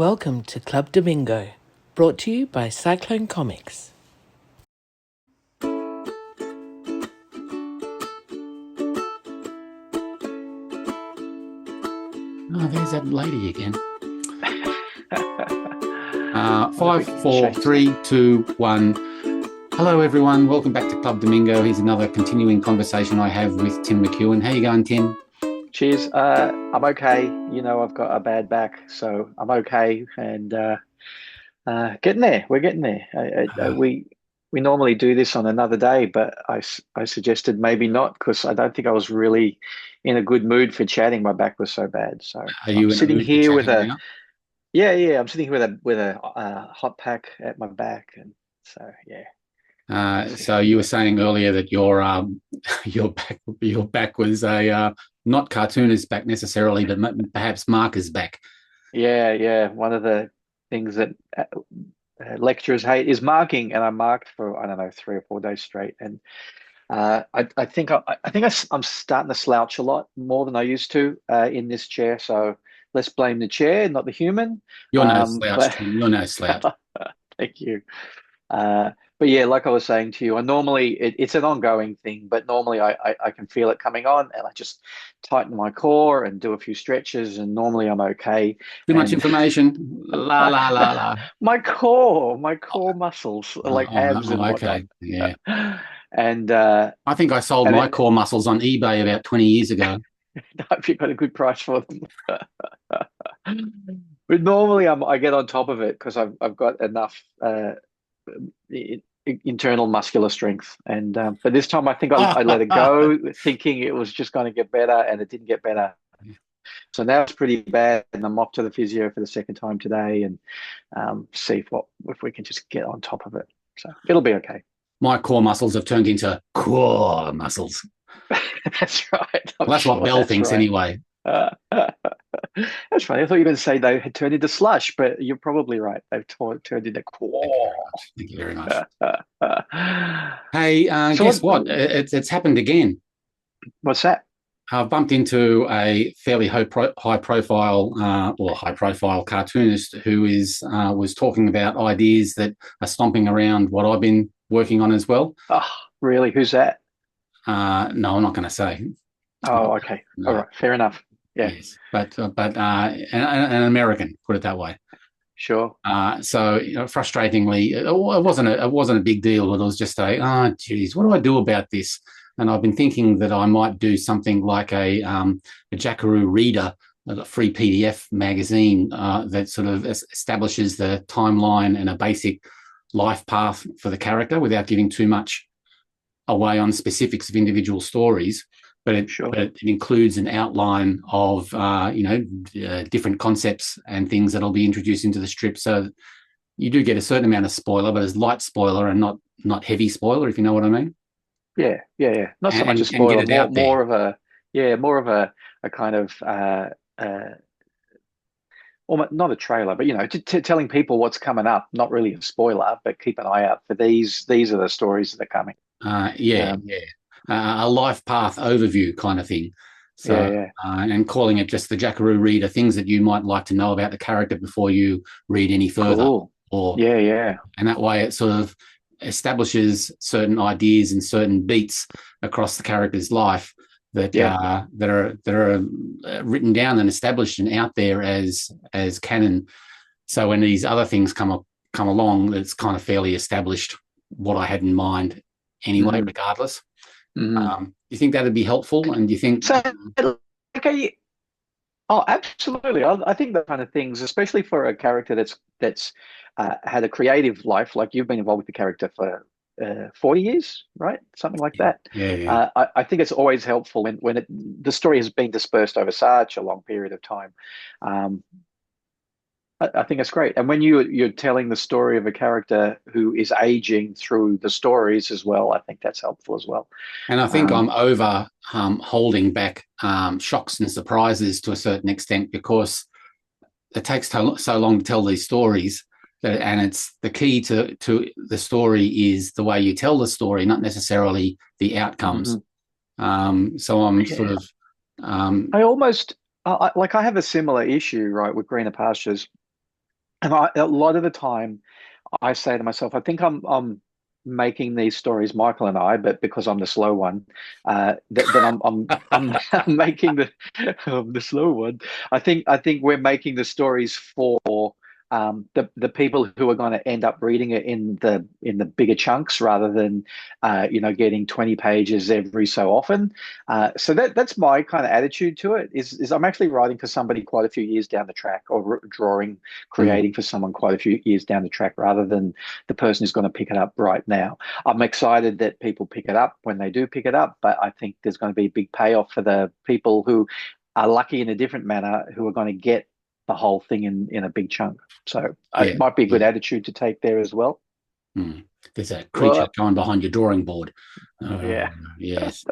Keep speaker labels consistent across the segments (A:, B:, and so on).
A: Welcome to Club Damingo, brought to you by Cyclone Comics.
B: Oh, there's that lady again. 5, 4, 3, 2, 1. Hello, everyone. Welcome back to Club Damingo. Here's another continuing conversation I have with Tim McEwen. How you going, Tim?
C: Cheers. I'm okay. You know, I've got a bad back, so I'm okay, and getting there. We're getting there. We normally do this on another day, but I suggested maybe not because I don't think I was really in a good mood for chatting. My back was so bad. So
B: Are
C: I'm
B: you in a
C: sitting
B: mood for
C: here with
B: chatting
C: a
B: now?
C: yeah. I'm sitting here with a hot pack at my back, and so yeah.
B: So you were saying earlier that your your back was a not cartoonist back necessarily, but perhaps marker's back.
C: Yeah. One of the things that lecturers hate is marking, and I marked for I don't know 3 or 4 days straight, and I think I'm starting to slouch a lot more than I used to in this chair. So let's blame the chair, not the human.
B: You're no slouch,
C: But
B: Tim. You're no slouch.
C: thank you. Uh, but yeah, like I was saying to you, I normally it's an ongoing thing, but normally I can feel it coming on, and I just tighten my core and do a few stretches, and normally I'm okay.
B: Too much
C: And
B: information. La la la la.
C: my core muscles, like abs and whatnot.
B: Okay. Yeah.
C: And
B: I think I sold
C: and
B: my
C: it,
B: core muscles on eBay about 20 years ago.
C: I hope you got a good price for them. But normally I get on top of it because I've got enough internal muscular strength. And but this time I think I let it go, thinking it was just going to get better, and it didn't get better. So now it's pretty bad, and I'm off to the physio for the second time today, and see if we can just get on top of it. So it'll be okay.
B: My core muscles have turned into core muscles.
C: That's right. I'm
B: Well, that's what
C: sure
B: Bell
C: that's
B: thinks
C: right.
B: anyway.
C: That's funny. I thought you were going to say they had turned into slush, but you're probably right. They've turned into
B: Thank you
C: core.
B: very much. Thank you very much. Hey,
C: So
B: guess what? It's happened again.
C: what's that?
B: I've bumped into a fairly high profile or high profile cartoonist who is was talking about ideas that are stomping around what I've been working on as well.
C: Oh, really? Who's that?
B: No, I'm not going to say.
C: Oh, okay. All
B: No,
C: right. Fair enough. Yeah,
B: yes, but an American, put it that way.
C: sure.
B: So frustratingly, it wasn't a big deal, but it was just geez, what do I do about this? And I've been thinking that I might do something like a Jackaroo reader, a free PDF magazine that sort of establishes the timeline and a basic life path for the character without giving too much away on specifics of individual stories, but it,
C: Sure.
B: but it includes an outline of different concepts and things that'll be introduced into the strip. So you do get a certain amount of spoiler, but it's light spoiler and not heavy spoiler, if you know what I mean.
C: Yeah. Not so much a
B: And get
C: spoiler,
B: it out there.
C: more of a kind of almost not a trailer, but telling people what's coming up. Not really a spoiler, but keep an eye out for these. These are the stories that are coming.
B: Yeah,
C: Um,
B: yeah. A life path overview kind of thing. So,
C: yeah.
B: and calling it just the Jackaroo reader, things that you might like to know about the character before you read any further.
C: Cool.
B: Or
C: Yeah.
B: and that way it sort of establishes certain ideas and certain beats across the character's life that
C: Yeah.
B: that are written down and established and out there as canon. So when these other things come along, it's kind of fairly established what I had in mind anyway,
C: hmm
B: regardless.
C: hmm
B: Do you think that'd be helpful? And do you think,
C: So, okay. Oh, absolutely. I think the kind of things, especially for a character that's had a creative life, like you've been involved with the character for 40 years, right? Something like that.
B: yeah, yeah.
C: I think it's always helpful when the story has been dispersed over such a long period of time. Um, I think it's great. And when you're telling the story of a character who is aging through the stories as well, I think that's helpful as well.
B: And I think
C: Um,
B: I'm over holding back shocks and surprises to a certain extent because it takes so long to tell these stories. And it's the key to the story is the way you tell the story, not necessarily the outcomes.
C: mhm.
B: So I'm sort
C: Yeah.
B: of, um,
C: I almost like I have a similar issue, right, with greener pastures. And a lot of the time, I say to myself, I think I'm making these stories, Michael and I, but because I'm the slow one, that I'm making the slow one. I think we're making the stories for the people who are going to end up reading it in the bigger chunks rather than getting 20 pages every so often. So that's my kind of attitude to it. Is I'm actually writing for somebody quite a few years down the track, or drawing,
B: Mm.
C: creating for someone quite a few years down the track, rather than the person who's going to pick it up right now. I'm excited that people pick it up when they do pick it up, but I think there's going to be a big payoff for the people who are lucky in a different manner, who are going to get the whole thing in a big chunk. So
B: Yeah,
C: it might be a good
B: yeah.
C: attitude to take there as well.
B: Mm. There's a creature
C: Well,
B: going behind your drawing board.
C: yeah,
B: Yes.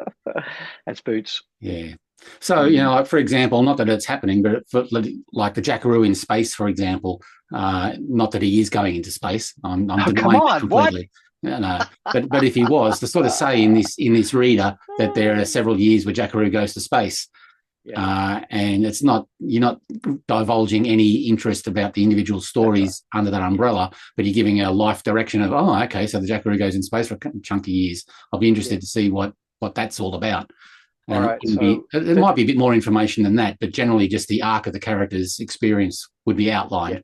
C: that's Boots.
B: Yeah. So,
C: Mm.
B: like, for example, not that it's happening, but like the Jackaroo in space, for example, not that he is going into space. I'm
C: Oh, come
B: denying that
C: on, what?
B: completely. No. But if he was, to sort of say in this reader that there are several years where Jackaroo goes to space,
C: Yeah,
B: and you're not divulging any interest about the individual
C: that's right.
B: stories under that umbrella, but you're giving a life direction of, oh, okay, so the Jackaroo goes in space for a chunk of years. I'll be
C: Yeah.
B: interested to see what that's all about.
C: All
B: And
C: right.
B: it might be a bit more information than that, but generally just the arc of the character's experience would be
C: Yeah,
B: outlined.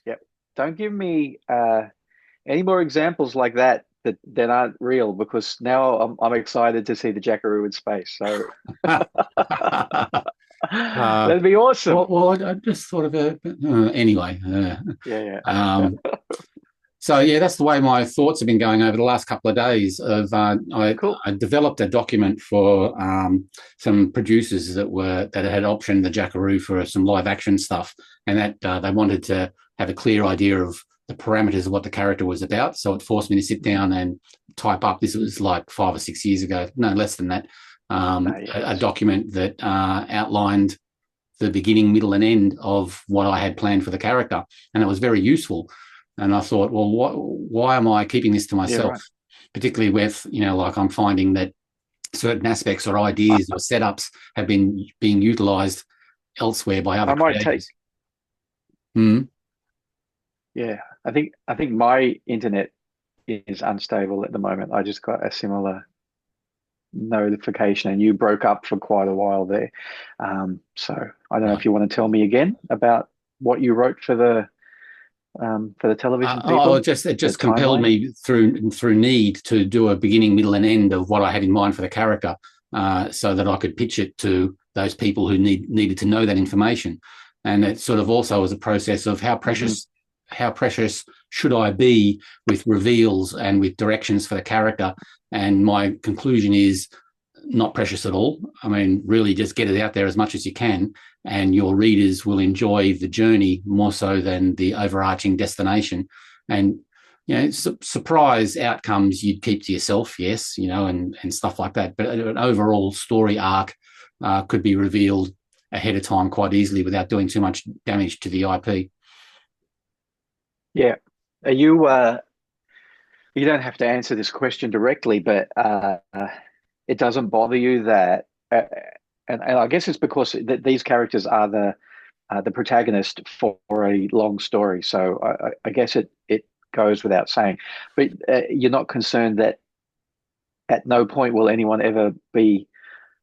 C: yeah. Don't give me any more examples like that aren't real, because now I'm excited to see the Jackaroo in space. So
B: uh,
C: that'd be awesome.
B: I just thought of it. Anyway.
C: Yeah, yeah.
B: Um, So yeah, that's the way my thoughts have been going over the last couple of days.
C: Cool.
B: I developed a document for some producers that had optioned the Jackaroo for some live action stuff, and that they wanted to have a clear idea of the parameters of what the character was about. So it forced me to sit down and type up. This was like 5 or 6 years ago, no less than that, a
C: Yes.
B: document that outlined the beginning, middle, and end of what I had planned for the character, and it was very useful. And I thought, well, why am I keeping this to
C: Yeah,
B: myself?
C: right.
B: Particularly with, like I'm finding that certain aspects or ideas or setups have been being utilized elsewhere by other
C: I might take.
B: creators. Mm.
C: Yeah, I think my internet is unstable at the moment. I just got a similar notification, and you broke up for quite a while there. So I don't know if
B: Right.
C: you want to tell me again about what you wrote for the television people,
B: It
C: the
B: just compelled
C: timeline.
B: me through need to do a beginning, middle, and end of what I had in mind for the character, so that I could pitch it to those people who needed to know that information. And it sort of also was a process of
C: Hmm.
B: how precious should I be with reveals and with directions for the character. And my conclusion is not precious at all. I mean, really just get it out there as much as you can, and your readers will enjoy the journey more so than the overarching destination. And, surprise outcomes you'd keep to yourself, yes, and stuff like that. But an overall story arc could be revealed ahead of time quite easily without doing too much damage to the IP.
C: Yeah. Are you don't have to answer this question directly, but it doesn't bother you that, and I guess it's because these characters are the protagonist for a long story. So I guess it goes without saying, but you're not concerned that at no point will anyone ever be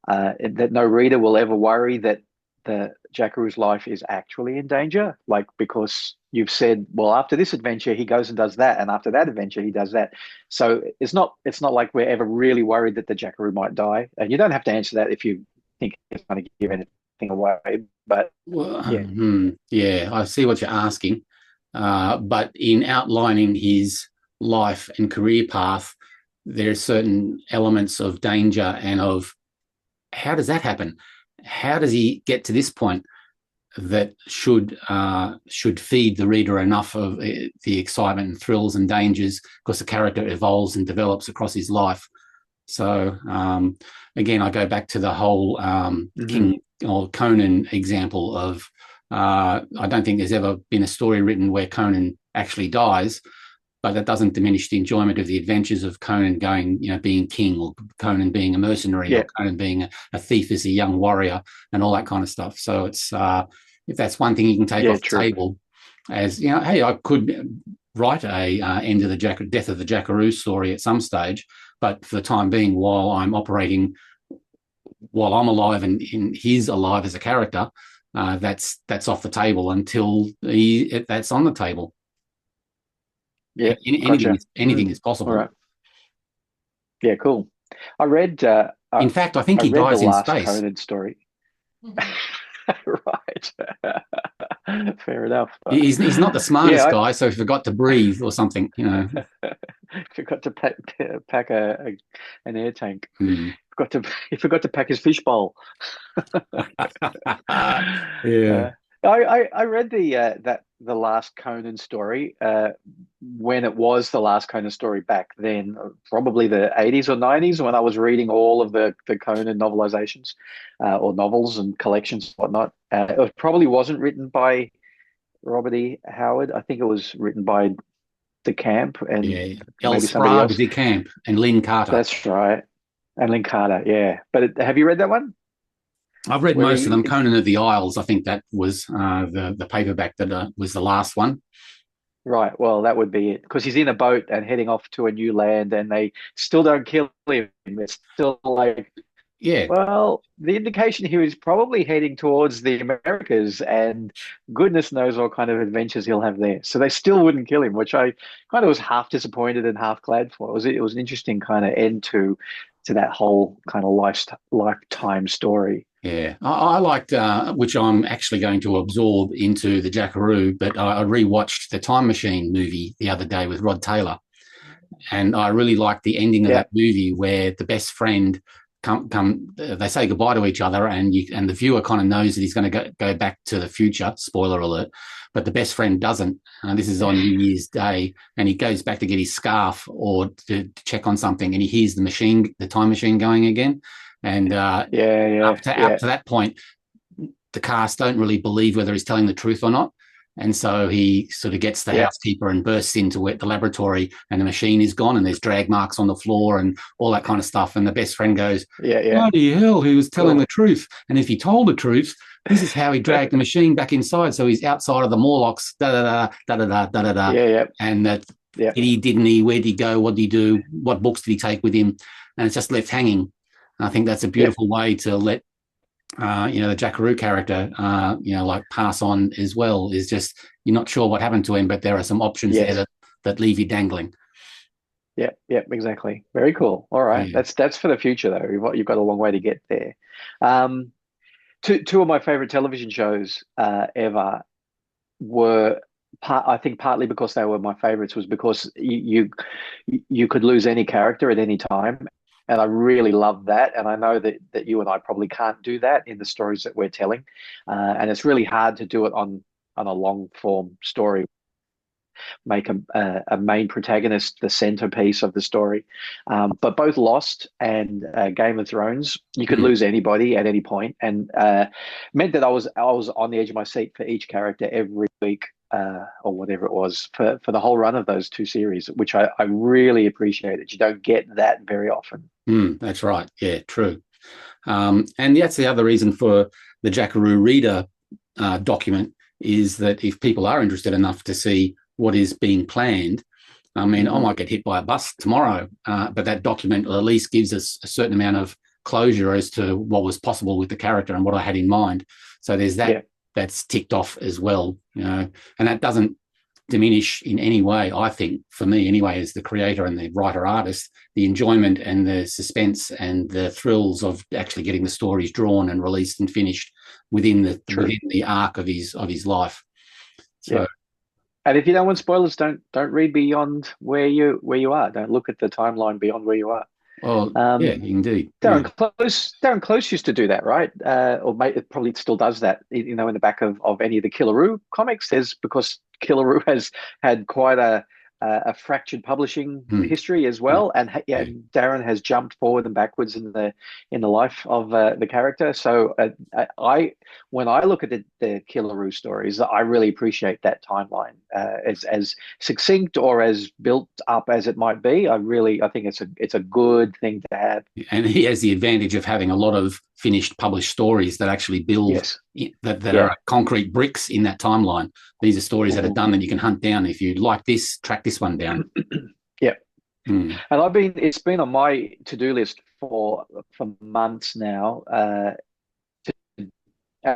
C: that no reader will ever worry that the Jackaroo's life is actually in danger, like, because you've said, well, after this adventure he goes and does that, and after that adventure he does that. So it's not like we're ever really worried that the Jackaroo might die. And you don't have to answer that if you think it's going to give anything away. But
B: Well,
C: yeah,
B: yeah, I see what you're asking. But in outlining his life and career path, there are certain elements of danger and of how does that happen? How does he get to this point that should feed the reader enough of the excitement and thrills and dangers, because the character evolves and develops across his life. So again, I go back to the whole
C: hmm
B: King or Conan example of I don't think there's ever been a story written where Conan actually dies, but that doesn't diminish the enjoyment of the adventures of Conan going, being king, or Conan being a mercenary, or
C: yeah,
B: Conan being a thief as a young warrior, and all that kind of stuff. So it's if that's one thing you can take
C: yeah,
B: off the
C: true.
B: table, as you know, hey, I could write a end of the death of the Jackaroo story at some stage, but for the time being, while I'm alive and he's alive as a character, that's off the table until that's on the table.
C: Yeah,
B: Anything
C: gotcha.
B: is anything is
C: All
B: possible.
C: right. Yeah, cool. I read
B: In fact, I think
C: I
B: he
C: read the
B: dies in
C: last
B: space.
C: Conan story. Right. Fair enough.
B: He's not the smartest
C: Yeah,
B: guy, so he forgot to breathe or something, you know.
C: I forgot to pack an air tank.
B: Hmm.
C: He forgot to pack his fish bowl.
B: Yeah.
C: Uh, I read the last Conan story when it was the last Conan story back then, probably the 80s or 90s, when I was reading all of the Conan novelizations or novels and collections and whatnot. It probably wasn't written by Robert E. Howard. I think it was written by De Camp and
B: Yeah. L.
C: maybe somebody
B: Sprague
C: else.
B: de Camp and Lynn Carter.
C: That's right. And Lynn Carter, yeah. But have you read that one?
B: I've read
C: Where
B: most of them.
C: he,
B: Conan of the Isles, I think that was the paperback that was the last one.
C: right, well, that would be it. Because he's in a boat and heading off to a new land, and they still don't kill him. It's still like,
B: Yeah.
C: well, the indication here is probably heading towards the Americas, and goodness knows what kind of adventures he'll have there. So they still wouldn't kill him, which I kind of was half disappointed and half glad for. It was an interesting kind of end to that whole kind of lifetime story.
B: Yeah, I liked, which I'm actually going to absorb into the Jackaroo, but I rewatched the Time Machine movie the other day with Rod Taylor, and I really liked the ending of
C: Yeah,
B: that movie where the best friend they say goodbye to each other, and the viewer kind of knows that he's going to go back to the future. Spoiler alert! But the best friend doesn't. This is on New Year's Day, and he goes back to get his scarf or to check on something, and he hears the time machine going again. And
C: yeah,
B: up to that point, the cast don't really believe whether he's telling the truth or not. And so he sort of gets the
C: yeah,
B: housekeeper and bursts into the laboratory, and the machine is gone, and there's drag marks on the floor and all that kind of stuff. And the best friend goes,
C: yeah.
B: bloody hell, he was telling
C: Cool.
B: the truth. And if he told the truth, this is how he dragged the machine back inside. So he's outside of the Morlocks, da da da da da da da da.
C: Yeah,
B: And that
C: yeah,
B: did he, didn't he? Where did he go? What did he do? What books did he take with him? And it's just left hanging. I think that's a
C: yeah,
B: beautiful way to let the Jackaroo character, like pass on as well. Is just you're not sure what happened to him, but there are some options there
C: yes.
B: that leave you dangling.
C: Yeah, exactly. Very cool. All right.
B: Yeah.
C: That's for the future though. You've got a long way to get there. Um, two of my favorite television shows ever were I think partly because they were my favorites was because you could lose any character at any time. And I really love that. And I know that you and I probably can't do that in the stories that we're telling. And it's really hard to do it on a long form story, make a main protagonist the centerpiece of the story. But both Lost and Game of Thrones, you could
B: Mm.
C: lose anybody at any point, and meant that I was on the edge of my seat for each character every week. Or whatever it was for the whole run of those two series, which I really appreciate that you don't get that very often.
B: That's right. Yeah, true. And that's the other reason for the Jackaroo Reader document is that if people are interested enough to see what is being planned, I mean, I might get hit by a bus tomorrow, but that document at least gives us a certain amount of closure as to what was possible with the character and what I had in mind. So there's that.
C: Yeah.
B: That's ticked off as well, and that doesn't diminish in any way, I think, for me anyway, as the creator and the writer artist, the enjoyment and the suspense and the thrills of actually getting the stories drawn and released and finished within the arc of his life. So
C: Yeah. And if you don't want spoilers, don't read beyond where you are. Don't look at the timeline beyond where you are.
B: well, yeah,
C: Um,
B: indeed. Yeah.
C: Darren Close used to do that, right? It probably still does that. In the back of any of the Killaroo comics, because Killaroo has had quite a fractured publishing
B: Mm.
C: history as
B: Yeah.
C: well, and yeah, Darren has jumped forward and backwards in the life of the character. So when I look at the Killaroo stories, I really appreciate that timeline, as succinct or as built up as it might be. I think it's a good thing to have.
B: And he has the advantage of having a lot of finished published stories that actually build
C: Yes.
B: that are concrete bricks in that timeline. These are stories that are done that you can hunt down. If you like this, track this one down.
C: Yeah.
B: Mm.
C: And it's been on my to-do list for months now, to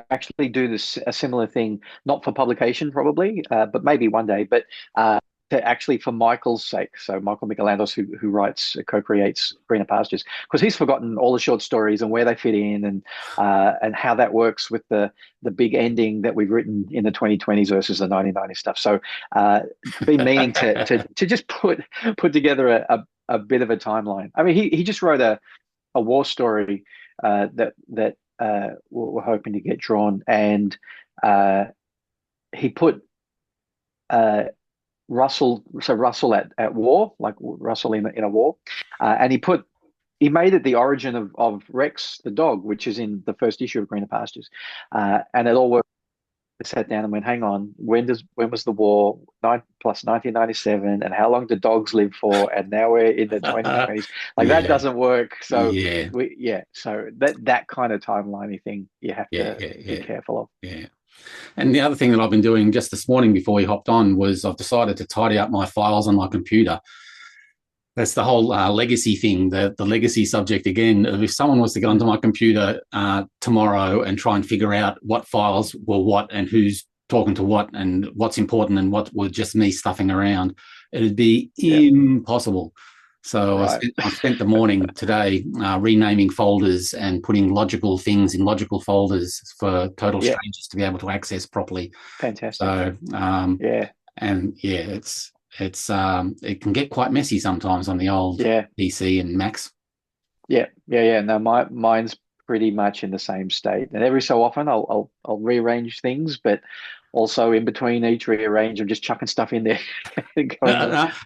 C: actually do a similar thing, not for publication probably, but maybe one day, but to actually for Michael's sake. So Michael Michelandos, who writes, co-creates Greener Pastures, because he's forgotten all the short stories and where they fit in, and how that works with the big ending that we've written in the 2020s versus the 1990s stuff. So been meaning to just put together a bit of a timeline. I mean, he just wrote a war story that we're hoping to get drawn, and he put Russell at war, like Russell in a war, and he made it the origin of Rex the dog, which is in the first issue of Greener Pastures, and it all worked. I sat down and went, hang on, when was the war? 1997, and how long do dogs live for? And now we're in the 2020s. Like that doesn't work. So so that kind of timeliney thing you have to be careful of.
B: Yeah. And the other thing that I've been doing just this morning before we hopped on was I've decided to tidy up my files on my computer. That's the whole legacy thing, the legacy subject again. If someone was to go onto my computer tomorrow and try and figure out what files were what and who's talking to what and what's important and what was just me stuffing around, it'd be impossible. So right. I spent the morning today renaming folders and putting logical things in logical folders for total strangers to be able to access properly.
C: Fantastic.
B: So it can get quite messy sometimes on the old PC and Macs.
C: Yeah. No, mine's pretty much in the same state, and every so often I'll rearrange things, but also in between each rearrange, I'm just chucking stuff in there.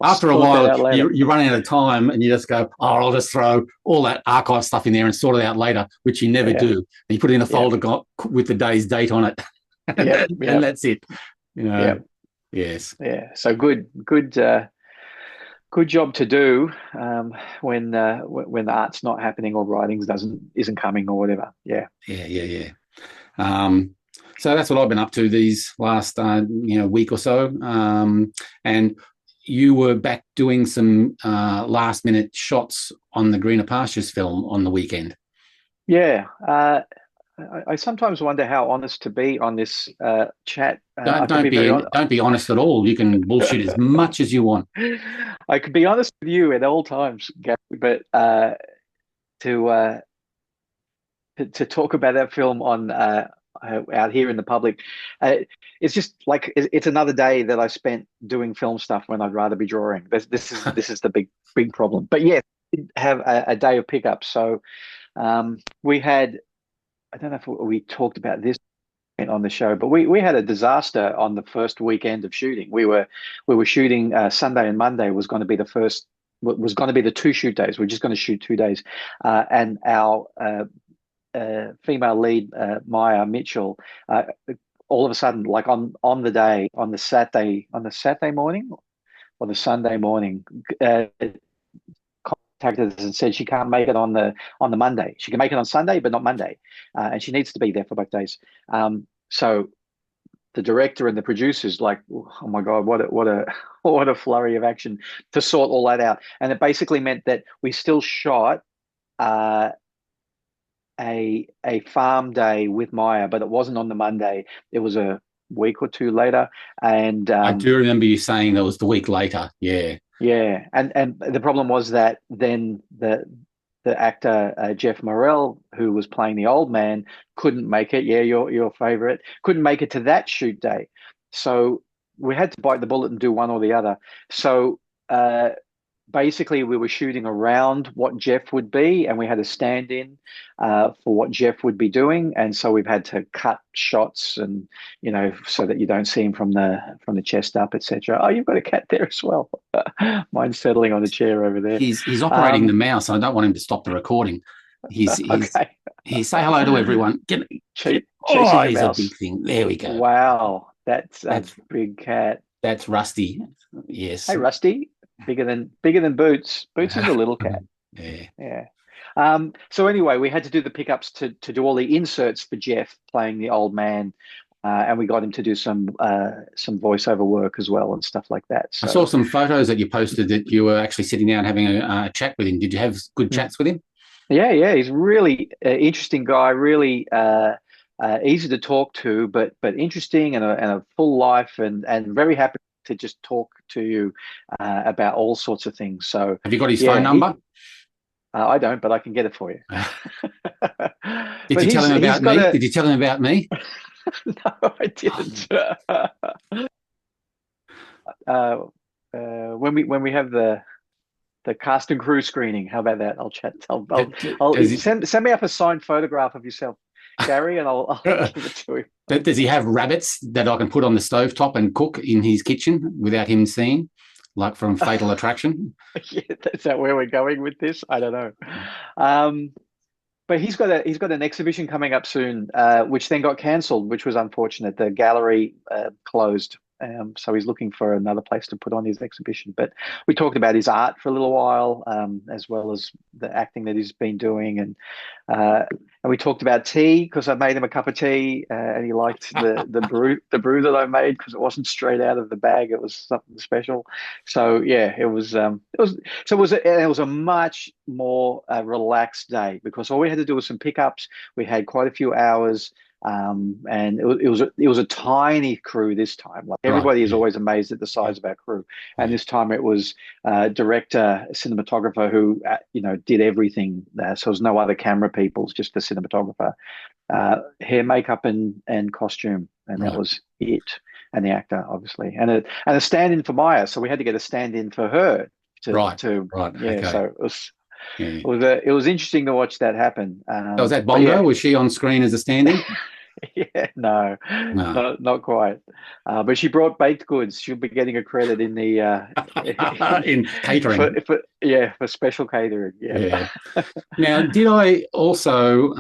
B: After a while, you run out of time, and you just go, "Oh, I'll just throw all that archive stuff in there and sort it out later," which you never do. And you put it in a folder with the day's date on it, and that's it. Yes.
C: Yeah. So good job to do when the art's not happening or writing isn't coming or whatever. Yeah.
B: So that's what I've been up to these last week or so. And you were back doing some last minute shots on the Greener Pastures film on the weekend.
C: Yeah. I sometimes wonder how honest to be on this chat.
B: Don't be honest at all. You can bullshit as much as you want.
C: I could be honest with you at all times, Gary, but to talk about that film on out here in the public, it's just like it's another day that I spent doing film stuff when I'd rather be drawing. This is the big problem. But yeah, have a day of pickup. So we had. I don't know if we talked about this on the show, but we had a disaster on the first weekend of shooting. We were shooting Sunday and Monday was going to be the two shoot days. We're just going to shoot 2 days, and our female lead Maya Mitchell, all of a sudden, like on the Saturday morning or the Sunday morning. Contacted us and said she can't make it on the Monday. She can make it on Sunday, but not Monday, and she needs to be there for both days. So the director and the producers like, oh my God, what a flurry of action to sort all that out. And it basically meant that we still shot a farm day with Maya, but it wasn't on the Monday. It was a week or two later, and
B: I do remember you saying that was the week later.
C: Yeah, and the problem was that then the actor Jeff Morrell, who was playing the old man, couldn't make it. Yeah, your favorite couldn't make it to that shoot day, so we had to bite the bullet and do one or the other. So basically, we were shooting around what Jeff would be, and we had a stand-in for what Jeff would be doing, and so we've had to cut shots, and so that you don't see him from the chest up, etc. Oh, you've got a cat there as well. Mine's settling on the chair over there.
B: He's operating the mouse. I don't want him to stop the recording. He's okay. He say hello to everyone. He's a big thing. There we go.
C: Wow, that's a big cat.
B: That's Rusty. Yes.
C: Hey, Rusty. Bigger than Boots. Boots is a little cat.
B: Yeah.
C: Yeah. So anyway, we had to do the pickups to do all the inserts for Jeff playing the old man, and we got him to do some voiceover work as well and stuff like that.
B: I
C: So
B: saw some photos that you posted that you were actually sitting down having a chat with him. Did you have good chats with him?
C: yeah, he's really interesting guy, really easy to talk to, but interesting and a full life, and very happy to just talk to you about all sorts of things. So
B: Have you got his phone
C: yeah,
B: number?
C: I don't, but I can get it for you.
B: Did
C: But
B: you tell him
C: he's
B: about
C: got
B: me?
C: a
B: Did you tell him about me?
C: no, I didn't. When we have the cast and crew screening, how about that? I'll chat. I'll
B: Does he,
C: send me up a signed photograph of yourself, Gary, and I'll give it to him.
B: does he have rabbits that I can put on the stovetop and cook in his kitchen without him seeing, like from Fatal Attraction?
C: Yeah, is that where we're going with this? I don't know. But he's got an exhibition coming up soon, which then got cancelled, which was unfortunate. The gallery closed, so he's looking for another place to put on his exhibition. But we talked about his art for a little while, as well as the acting that he's been doing, and we talked about tea because I made him a cup of tea, and he liked the brew that I made because it wasn't straight out of the bag; it was something special. So yeah, it was a much more relaxed day because all we had to do was some pickups. We had quite a few hours, and it was a tiny crew this time. Like
B: Right.
C: everybody is
B: Yeah.
C: always amazed at the size of our crew, and
B: Yeah.
C: this time it was director, cinematographer who did everything. So there was no other camera people, it was just the cinematographer, hair, makeup, and costume, and that
B: Right.
C: was it. And the actor, obviously, and a stand-in for Maya. So we had to get a stand-in for her
B: Right.
C: to
B: Right.
C: yeah.
B: Okay.
C: So
B: Yeah.
C: it was interesting to watch that happen.
B: So was that
C: But
B: Bongo?
C: yeah,
B: Was she on screen as a stand-in?
C: yeah, no,
B: No.
C: not quite. But she brought baked goods. She'll be getting a credit in the
B: In catering.
C: for special catering. Yeah.
B: Yeah. Now, did I also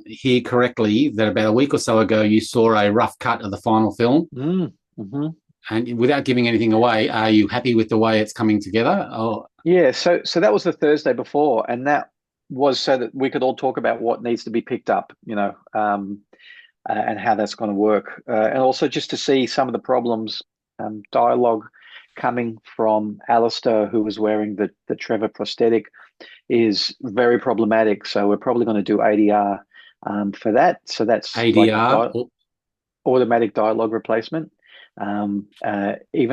B: hear correctly that about a week or so ago you saw a rough cut of the final film?
C: Mm-hmm.
B: And without giving anything away, are you happy with the way it's coming together? Oh,
C: Yeah, so that was the Thursday before, and that was so that we could all talk about what needs to be picked up, and how that's going to work, and also just to see some of the problems, dialogue coming from Alistair, who was wearing the Trevor prosthetic, is very problematic. So we're probably going to do ADR for that. So that's like
B: ADR.
C: automatic dialogue replacement. Even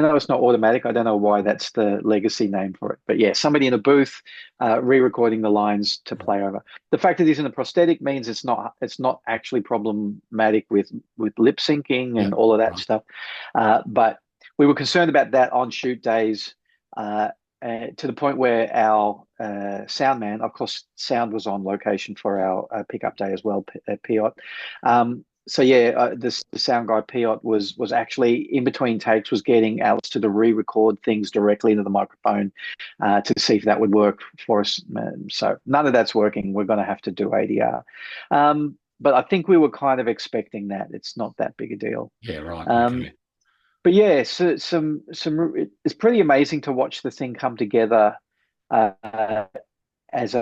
C: though it's not automatic, I don't know why that's the legacy name for it. But yeah, somebody in a booth re-recording the lines to play over. The fact that he's in a prosthetic means it's not actually problematic with lip syncing and all of that stuff. But we were concerned about that on shoot days, to the point where our sound man, of course, sound was on location for our pickup day as well, Piot. So yeah, the sound guy Piot was actually in between takes was getting Alice to re-record things directly into the microphone to see if that would work for us. So none of that's working. We're going to have to do ADR. But I think we were kind of expecting that. It's not that big a deal.
B: Yeah, right. Okay.
C: But yeah, so it's pretty amazing to watch the thing come together as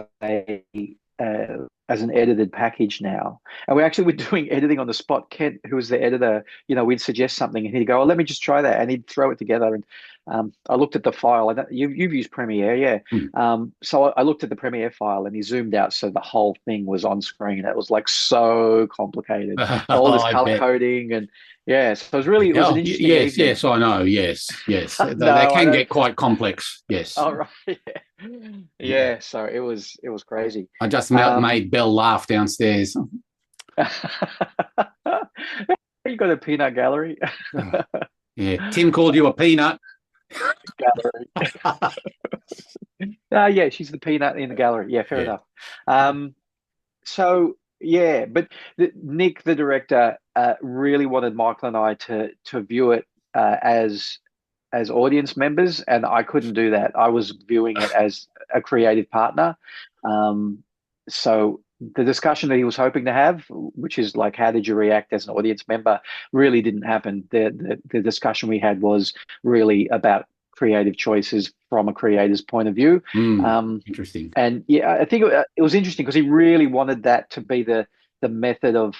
C: as an edited package now. And we actually were doing editing on the spot. Kent, who was the editor, we'd suggest something and he'd go, "Oh, let me just try that," and he'd throw it together. And I looked at the file. You've used Premiere, yeah. So I looked at the Premiere file and he zoomed out so the whole thing was on screen. It was like so complicated, all this color coding and. Yeah, so it was an interesting evening.
B: Yes, I know. Yes. They
C: No,
B: can get quite complex. Yes.
C: All right. Yeah. So it was crazy.
B: I just made Belle laugh downstairs.
C: You got a peanut gallery.
B: Yeah, Tim called you a peanut.
C: Gallery. Yeah, she's the peanut in the gallery. Yeah, fair enough. So yeah, but Nick, the director, really wanted Michael and I to view it as audience members, and I couldn't do that. I was viewing it as a creative partner. So the discussion that he was hoping to have, which is like, how did you react as an audience member, really didn't happen. The discussion we had was really about creative choices from a creator's point of view.
B: Interesting.
C: And yeah, I think it was interesting because he really wanted that to be the method of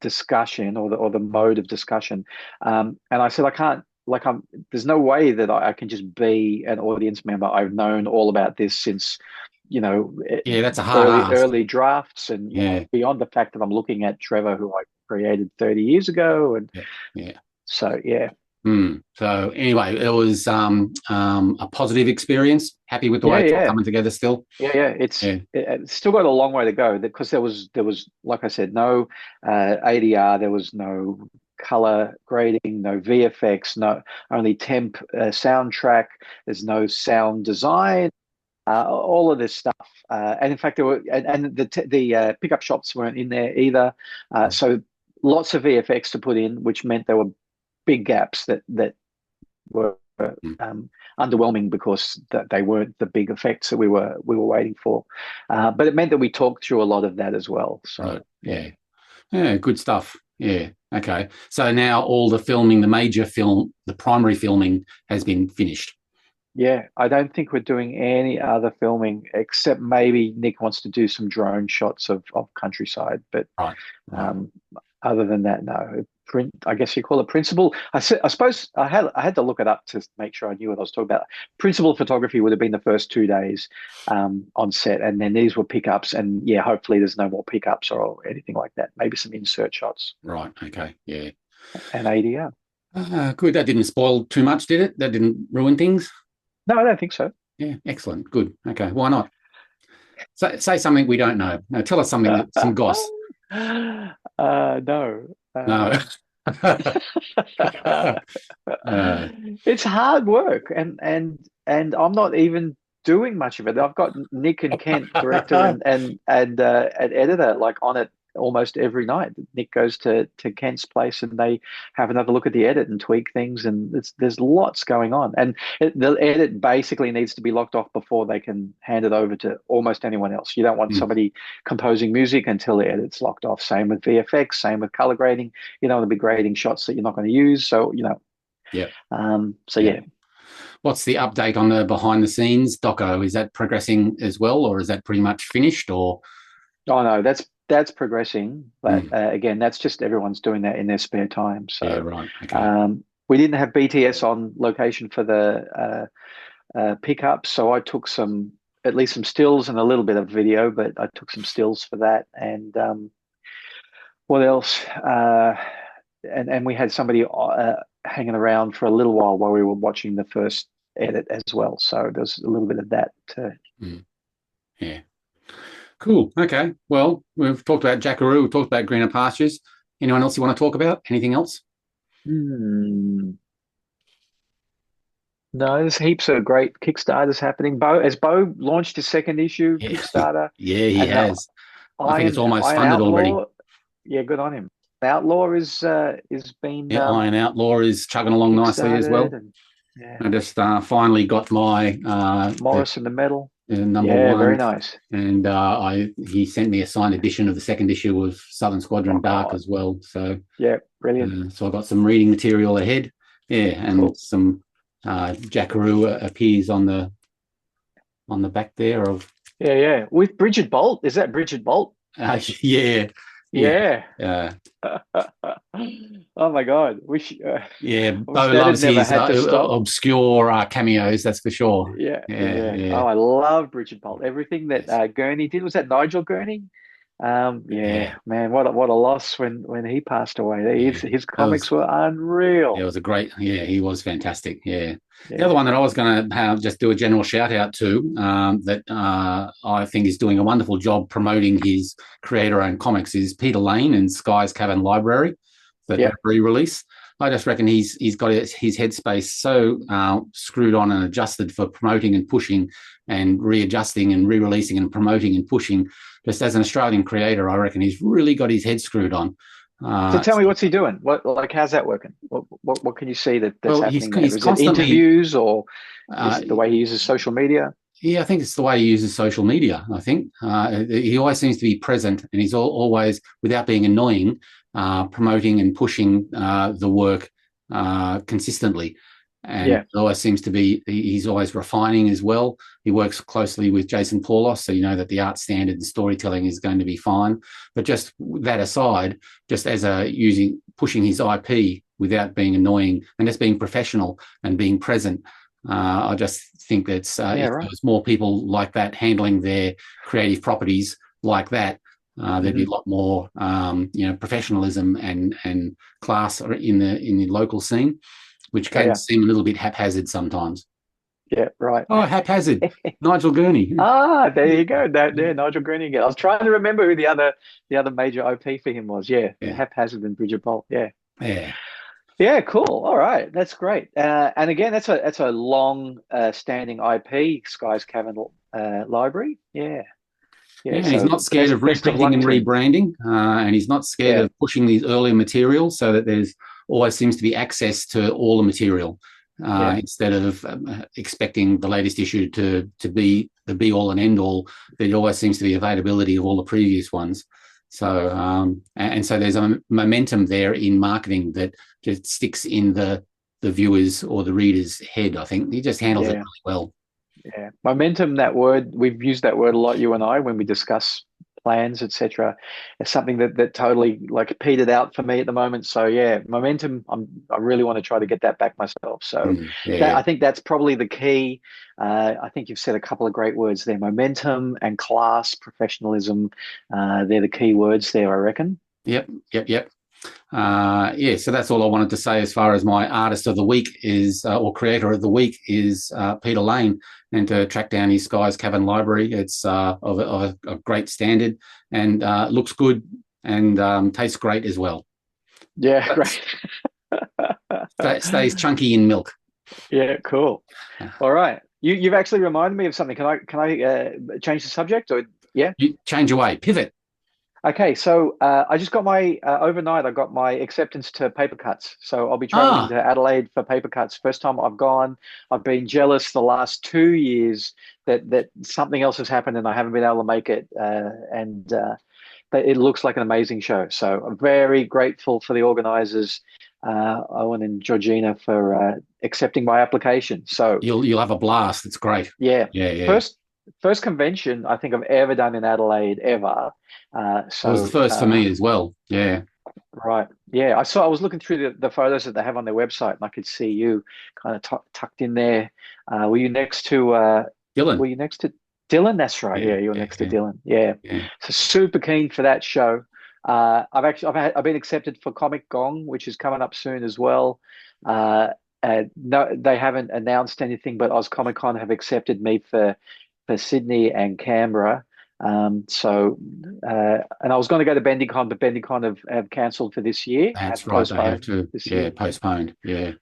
C: discussion, or the mode of discussion. And I said, I can't, there's no way that I can just be an audience member. I've known all about this since,
B: That's a hard ask.
C: early drafts, and beyond the fact that I'm looking at Trevor, who I created 30 years ago, and so yeah.
B: So anyway, it was a positive experience. Happy with the way it's all coming together still.
C: It's still got a long way to go, because there was, like I said, no ADR, there was no color grading, no VFX, no, only temp soundtrack. There's no sound design. All of this stuff, and in fact, there were, and the pickup shots weren't in there either. So lots of VFX to put in, which meant there were big gaps that were underwhelming, because they weren't the big effects that we were waiting for. But it meant that we talked through a lot of that as well. So
B: good stuff. Yeah. Okay. So now all the filming, the primary filming has been finished.
C: Yeah, I don't think we're doing any other filming, except maybe Nick wants to do some drone shots of countryside. But other than that, no. I guess you call it principal. I suppose I had to look it up to make sure I knew what I was talking about. Principal photography would have been the first 2 days on set, and then these were pickups. And hopefully there's no more pickups or anything like that. Maybe some insert shots.
B: Right. Okay. Yeah.
C: And ADR.
B: Good. That didn't spoil too much, did it? That didn't ruin things?
C: No, I don't think so.
B: Yeah, excellent. Good. Okay, why not? So, say something we don't know. Now, tell us something, some goss.
C: No.
B: No.
C: It's hard work, and I'm not even doing much of it. I've got Nick and Kent, director and editor, like on it almost every night. Nick goes to Kent's place, and they have another look at the edit and tweak things, and there's lots going on. And the edit basically needs to be locked off before they can hand it over to almost anyone else. You don't want somebody composing music until the edit's locked off. Same with VFX, same with color grading. You don't want to be grading shots that you're not going to use. So
B: What's the update on the behind the scenes doco? Is that progressing as well, or is that pretty much finished? Or
C: no, that's progressing, but again, that's just everyone's doing that in their spare time. So
B: right. Okay.
C: We didn't have BTS on location for the pickup, so I took at least some stills and a little bit of video, but I took some stills for that. And what else? And we had somebody hanging around for a little while we were watching the first edit as well. So there's a little bit of that too.
B: Yeah. Cool. Okay. Well, we've talked about Jackaroo. We've talked about Greener Pastures. Anyone else you want to talk about? Anything else?
C: No, there's heaps of great Kickstarters happening. Has Bo launched his second issue Kickstarter?
B: Yeah, he has. I think it's almost funded already.
C: Yeah, good on him. Outlaw is been.
B: Iron Outlaw is chugging along nicely as well. I just finally got my
C: Morris in the Metal.
B: Number one.
C: Very nice.
B: And he sent me a signed edition of the second issue of Southern Squadron Dark as well. So
C: brilliant.
B: So I got some reading material ahead. Yeah, and some Jackaroo appears on the back there of.
C: Yeah, with Bridget Bolt. Is that Bridget Bolt?
B: Yeah.
C: Oh my God! Bo
B: loves his obscure cameos. That's for sure.
C: Yeah. Oh, I love Bridget Bolt. Everything that Gurney did. Was that Nigel Gurney? Man, what a loss when he passed away. His comics were unreal.
B: Yeah, it was a great. Yeah, he was fantastic. Yeah. The other one that I was going to just do a general shout out to that I think is doing a wonderful job promoting his creator-owned comics is Peter Lane and Skye's Cavern Library, that re-release. I just reckon he's got his headspace so screwed on and adjusted for promoting and pushing and readjusting and re-releasing and promoting and pushing. Just as an Australian creator, I reckon he's really got his head screwed on.
C: So tell me, what's he doing? How's that working? What can you see that's happening?
B: He's
C: is
B: constantly,
C: it interviews, or is it the way he uses social media?
B: Yeah, I think it's the way he uses social media. I think he always seems to be present, and he's always, without being annoying, promoting and pushing the work consistently. And it always seems to be, he's always refining as well. He works closely with Jason Paulos, so you know that the art standard and storytelling is going to be fine. But just that aside, just as pushing his IP without being annoying and just being professional and being present, I just think that if there was more people like that handling their creative properties like that, there'd be a lot more professionalism and class in the local scene, which can seem a little bit haphazard sometimes.
C: Yeah, right.
B: Oh, haphazard. Nigel Gurney.
C: There you go. Nigel Gurney again. I was trying to remember who the other major OP for him was. Yeah. Haphazard and Bridget Bolt. Yeah.
B: Yeah.
C: Yeah, cool. All right, that's great. And again, that's a long standing IP, Skye's Cavern Library. Yeah.
B: And he's not scared of reprinting and rebranding, and he's not scared of pushing these earlier materials so that there's always seems to be access to all the material instead of expecting the latest issue to be the be all and end all. There always seems to be availability of all the previous ones. So so there's a momentum there in marketing that just sticks in the viewer's or the reader's head. I think he just handles it really well.
C: Yeah, momentum, that word, we've used that word a lot, you and I, when we discuss plans, etc. It's something that totally like petered out for me at the moment. So yeah, momentum, I really want to try to get that back myself. So I think that's probably the key. I think you've said a couple of great words there: momentum and class, professionalism. They're the key words there, I reckon.
B: Yep. So that's all I wanted to say as far as my artist of the week is, or creator of the week is Peter Lane, and to track down his Skye's Cavern Library. It's of a great standard and looks good and tastes great as well.
C: Yeah, great.
B: Stays chunky in milk.
C: Yeah, cool. All right, you've actually reminded me of something. Can I change the subject or yeah?
B: You change away, pivot.
C: Okay, so I just got my overnight. I got my acceptance to Paper Cuts, so I'll be traveling to Adelaide for Paper Cuts. First time I've gone. I've been jealous the last 2 years that something else has happened and I haven't been able to make it. But it looks like an amazing show. So I'm very grateful for the organisers, Owen and Georgina, for accepting my application. So
B: you'll have a blast. It's great.
C: Yeah.
B: Yeah.
C: First convention I think I've ever done in Adelaide ever. So
B: it was the first for me as well. Yeah.
C: Right. Yeah. I was looking through the photos that they have on their website, and I could see you kind of tucked in there. Were you next to
B: Dylan?
C: Were you next to Dylan? That's right. Yeah, you were next to Dylan. Yeah. So super keen for that show. I've been accepted for Comic Gong, which is coming up soon as well. No, they haven't announced anything, but Oz Comic Con have accepted me for Sydney and Canberra. And I was going to go to BendyCon, but BendyCon have cancelled for this year.
B: That's right. They have to. Postponed. Yeah.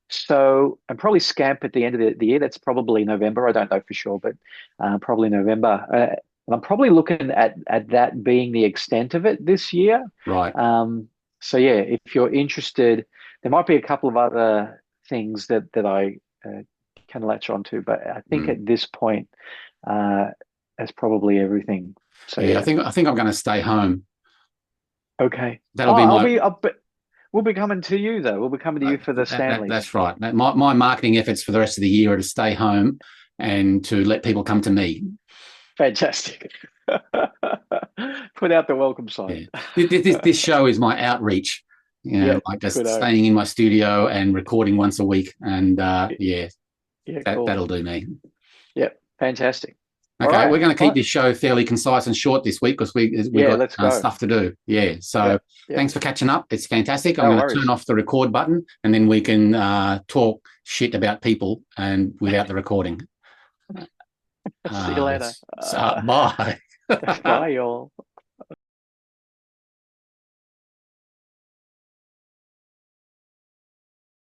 C: So and probably Scamp at the end of the year. That's probably November. I don't know for sure, but probably November. And I'm probably looking at that being the extent of it this year.
B: Right.
C: So yeah, if you're interested, there might be a couple of other things that I can latch onto, but I think at this point, that's probably everything. So yeah,
B: I think I'm going to stay home.
C: Okay, we'll be coming to you though. We'll be coming to you for the Stanleys.
B: That's right. My marketing efforts for the rest of the year are to stay home and to let people come to me.
C: Fantastic. Put out the welcome sign.
B: Yeah. This show is my outreach. Like just staying in my studio and recording once a week, and cool. That'll do me.
C: Yep, fantastic.
B: Okay, right. We're going to keep this show fairly concise and short this week because we've got stuff to do. Yeah, so thanks for catching up. It's fantastic. I'm going to turn off the record button and then we can talk shit about people and without the recording.
C: See you later.
B: Bye.
C: Bye, y'all.